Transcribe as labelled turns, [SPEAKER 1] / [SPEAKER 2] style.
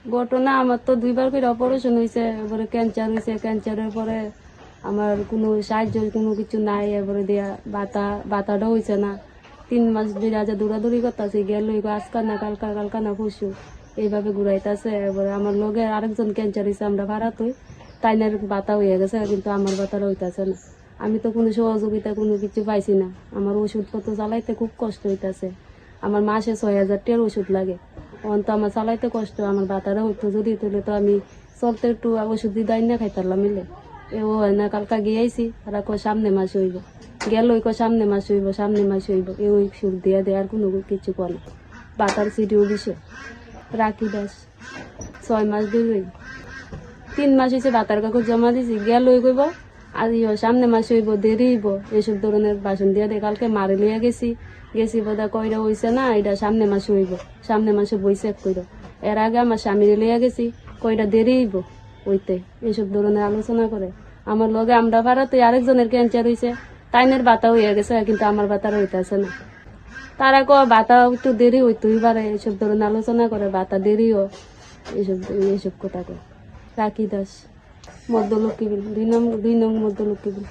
[SPEAKER 1] ঘটনা আমার তো 2বার করে অপারেশন হয়েছে, এবারে ক্যান্সার হয়েছে। ক্যান্সারের পরে আমার কোনো সাহায্য কোনো কিছু নাই, এবারে দিয়া বাতাটাও হয়েছে না। 3 মাস ধরে আজ দৌড়াদৌড়ি করতেছি, গেল আজকা না কালকা না পরশু এইভাবে ঘুরাইতেছে। এবারে আমার লগে আরেকজন ক্যান্সার হয়েছে, আমরা ভাড়াত হই, তাইনের বাতা হয়ে গেছে, কিন্তু আমার বাতাটা হইতেছে না। আমি তো কোনো সহযোগিতা কোনো কিছু পাইছি না। আমার ওষুধপত্র চালাইতে খুব কষ্ট হইতেছে। আমার মাসে 6,000 টাকার ওষুধ লাগে। তখন তো আমার চালাইতে কষ্ট, আমার বাতারা হইতো যদি তুলে তো আমি চলতে একটু ওষুধ দিয়ে না খাইতারলাম মিলে। এও হয় না, কালকা গিয়েছি আর সামনে মাস হইব, গেল সামনে মাস হইব এই ওষুধ দিয়ে দেয়, আর কোনো কিছু করে না। বাতার সিটিও দিছে। রাখি দাস 6 মাস ধরে 3 মাস হয়েছে বাতার কাগজ জমা দিছি, গেল কইব আর সামনে মাস হইব, দেরি হইব, এইসব ধরনের বাসন দিয়ে দেয়। কালকে মারে লিয়ে গেছি বোধা কইরা হইছে না, এটা সামনে মাসে হইব, সামনে মাসে বইছে কইর। এর আগে আমার স্বামীরে লিয়ে গেছি, কইটা দেরি হইব হইতে, এইসব ধরনের আলোচনা করে। আমার লগে আমরা ভাড়াতে আরেকজনের ক্যান্সার হয়েছে, তাইনের বাতা হইয়া গেছে, কিন্তু আমার বাতার হইতেছে না। তারা বাতা একটু দেরি হইতেই পারে, এইসব ধরনের আলোচনা করে, বাতা দেরিও, এইসব কথা কয়। রাখি দাস, মধ্যলক্ষ্মী বিল, 2 নং মধ্যলক্ষ্মী বিল।